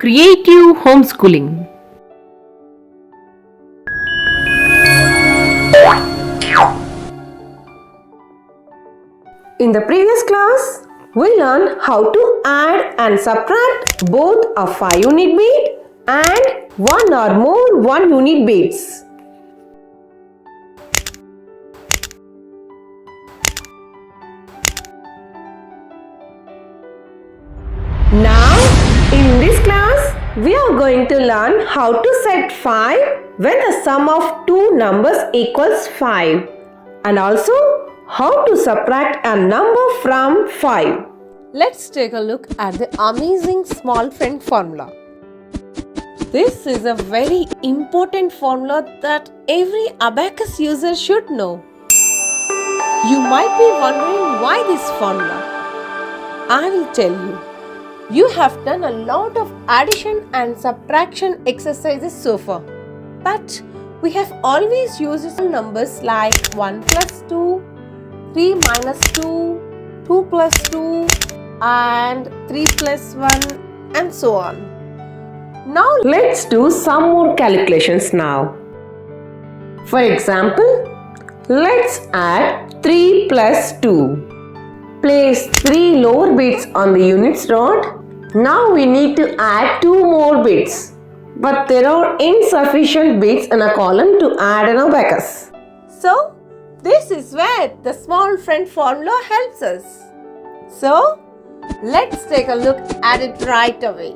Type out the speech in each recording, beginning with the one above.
Creative homeschooling. In the previous class, we learned how to add and subtract both a 5-unit bead and one or more 1-unit beads. Now, in this class, we are going to learn how to set 5 when the sum of two numbers equals 5 and also how to subtract a number from 5. Let's take a look at the amazing small friend formula. This is a very important formula that every Abacus user should know. You might be wondering why this formula. I will tell you. You have done a lot of addition and subtraction exercises so far. But we have always used some numbers like 1 plus 2, 3 minus 2, 2 plus 2 and 3 plus 1 and so on. Now let's do some more calculations now. For example, let's add 3 plus 2. Place 3 lower beads on the units rod. Now we need to add 2 more beads. But there are insufficient beads in a column to add an abacus. So, this is where the small friend formula helps us. So, let's take a look at it right away.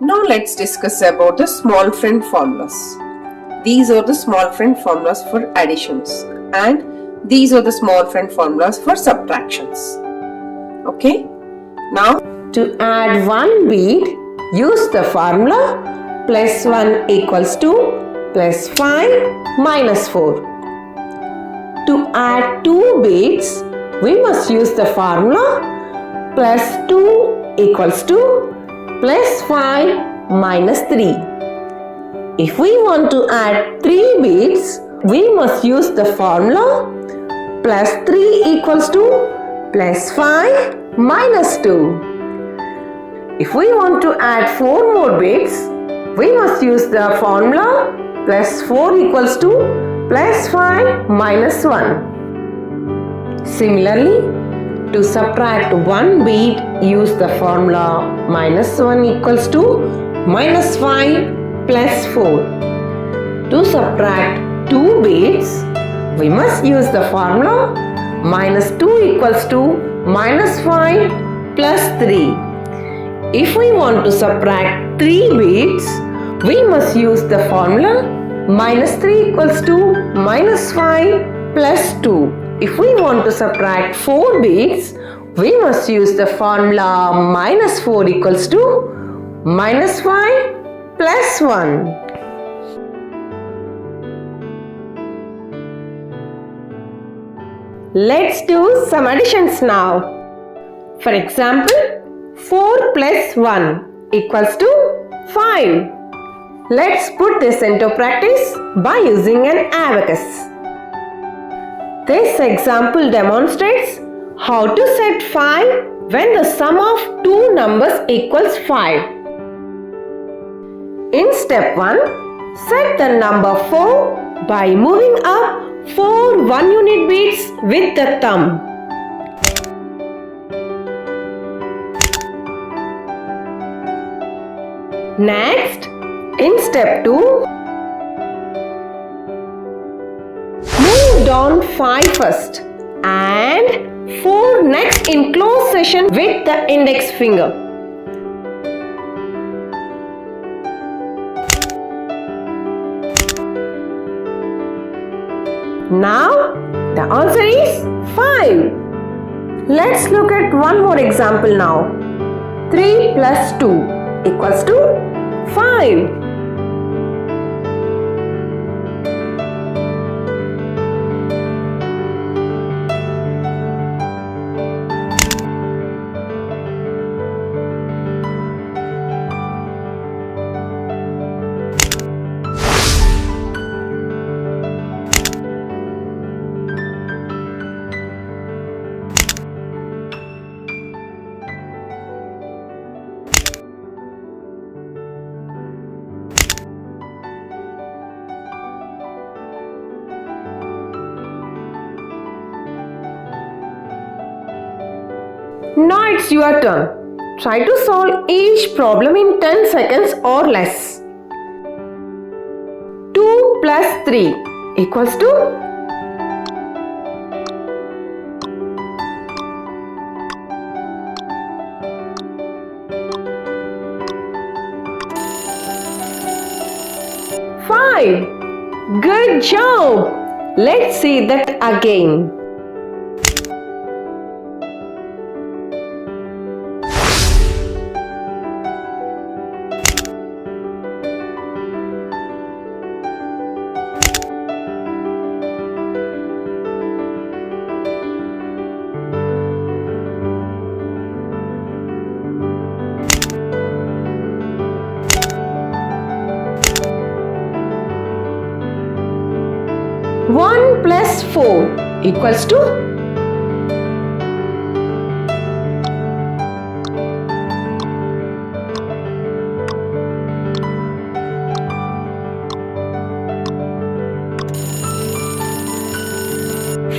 Now let's discuss about the small friend formulas. These are the small friend formulas for additions and these are the small friend formulas for subtractions. Okay? Now to add 1 bead, use the formula plus 1 equals 2 plus 5 minus 4. To add 2 beads, we must use the formula plus 2 equals 2 plus 5 minus 3. If we want to add 3 beads, we must use the formula plus 3 equals 2 plus 5 minus 2. If we want to add 4 more beads, we must use the formula plus 4 equals 2 plus 5 minus 1. Similarly, to subtract 1 bead, use the formula minus 1 equals 2 minus 5 plus 4. To subtract 2 beads, we must use the formula minus 2 equals 2 minus 5 plus 3. If we want to subtract 3 beads, we must use the formula minus 3 equals 2 minus 5 plus 2. If we want to subtract 4 beads, we must use the formula minus 4 equals 2 minus 5 plus 1. Let's do some additions now. For example, 4 plus 1 equals to 5. Let's put this into practice by using an abacus. This example demonstrates how to set 5 when the sum of two numbers equals 5. In step 1, set the number 4 by moving up 4 1-unit beads with the thumb. Next, in step 2, move down 5 first and 4 next in close session with the index finger. Now, the answer is 5. Let's look at one more example now. 3 plus 2 equals to 5. Now it's your turn. Try to solve each problem in 10 seconds or less. 2 plus 3 equals to 5. Good job! Let's see that again. One plus 4 equals to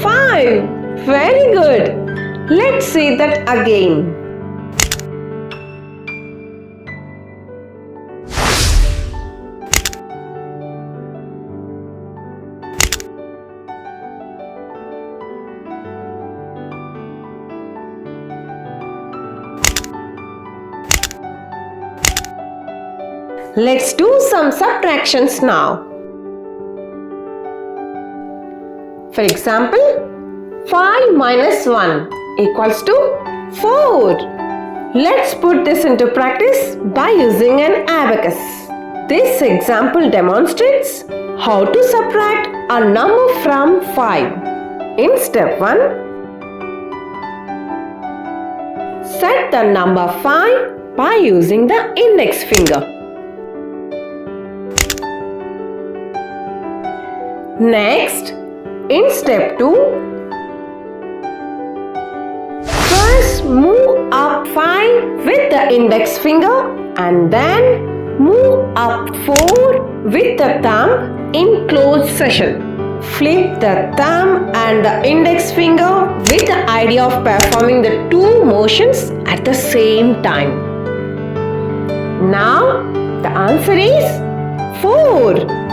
5. Very good. Let's see that again. Let's do some subtractions now. For example, 5 minus 1 equals to 4. Let's put this into practice by using an abacus. This example demonstrates how to subtract a number from 5. In step 1, set the number 5 by using the index finger. Next, in step 2, first move up 5 with the index finger and then move up 4 with the thumb in closed session. Flip the thumb and the index finger with the idea of performing the two motions at the same time. Now, the answer is 4.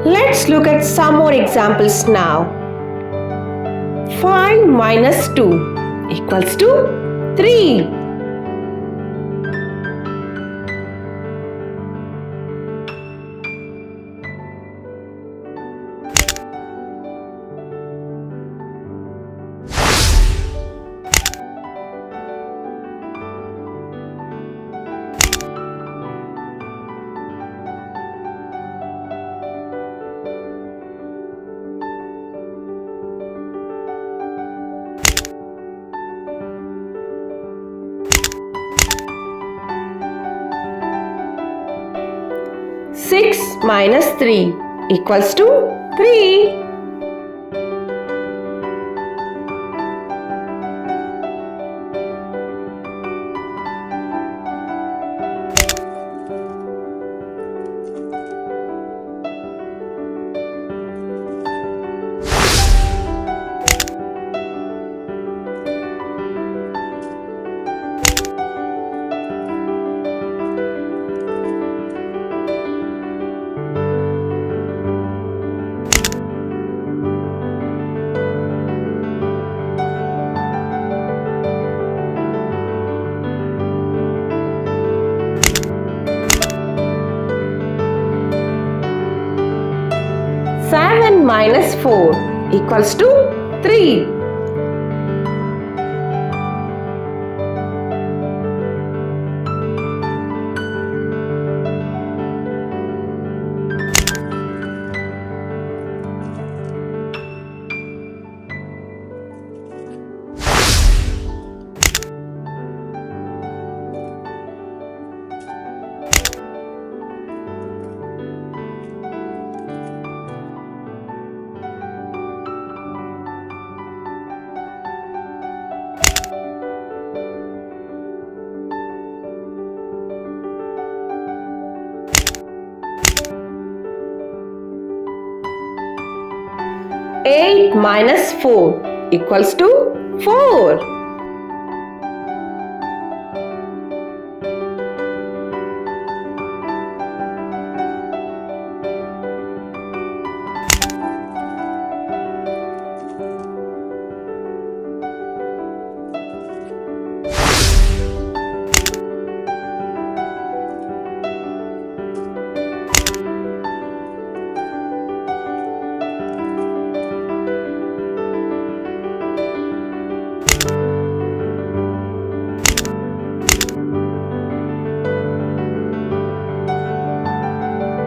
Let's look at some more examples now. 5 minus 2 equals to 3. Six minus 3 equals to 3. Seven minus 4 equals to 3. Eight minus 4 equals to 4.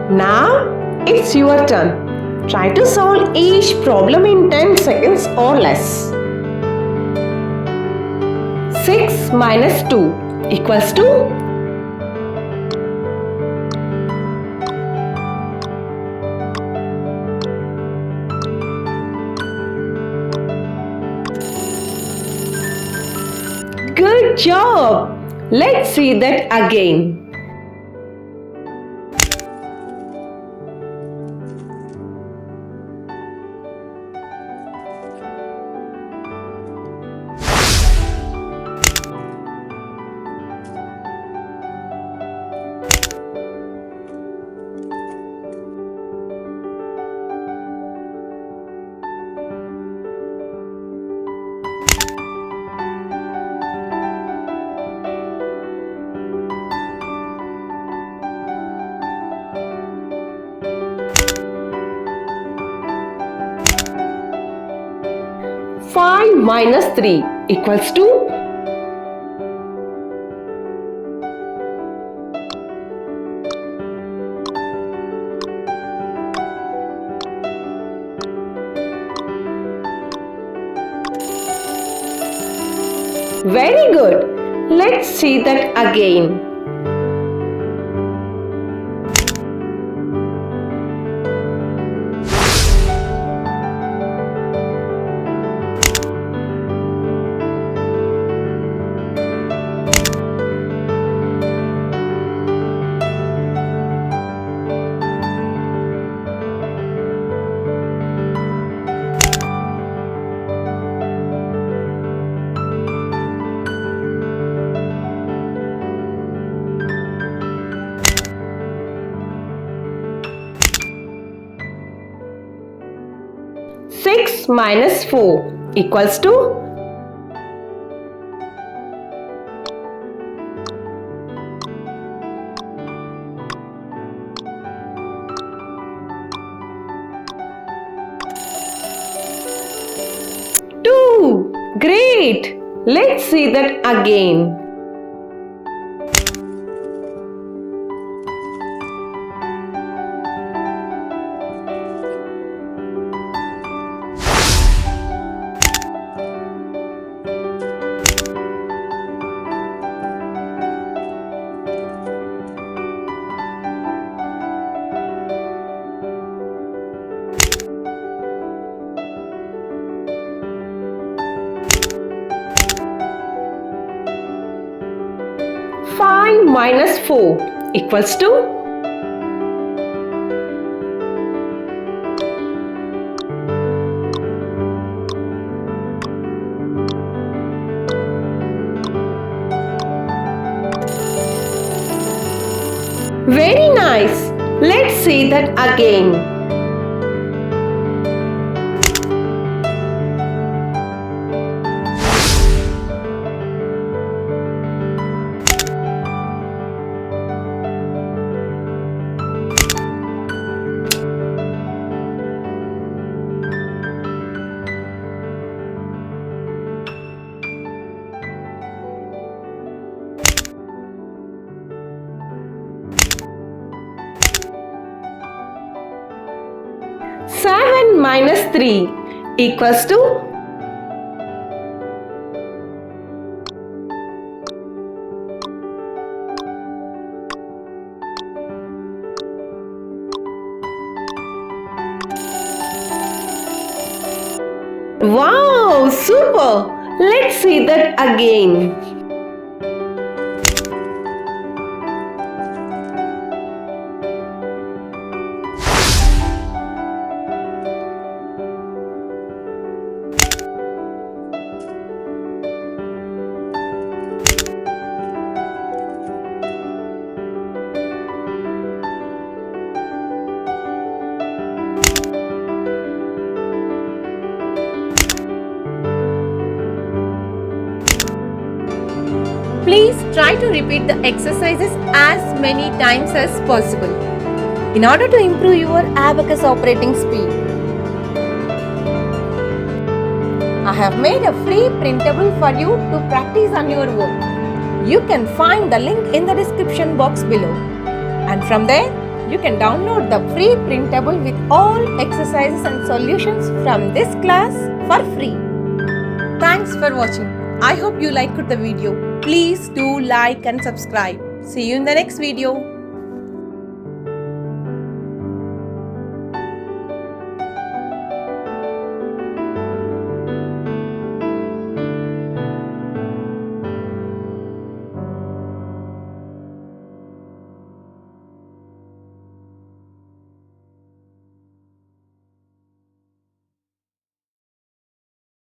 Now it's your turn. Try to solve each problem in 10 seconds or less. 6 minus 2 equals to Good job! Let's see that again. Five minus 3 equals to Very good. Let's see that again. Six minus 4 equals to two. Great! Let's see that again. Five minus 4 equals to Very nice. Let's see that again. Seven minus 3 equals to Wow, super! Let's see that again. try to repeat the exercises as many times as possible in order to improve your abacus operating speed. I have made a free printable for you to practice on your own. You can find the link in the description box below. And from there, you can download the free printable with all exercises and solutions from this class for free. Thanks for watching. I hope you liked the video. Please do like and subscribe. See you in the next video.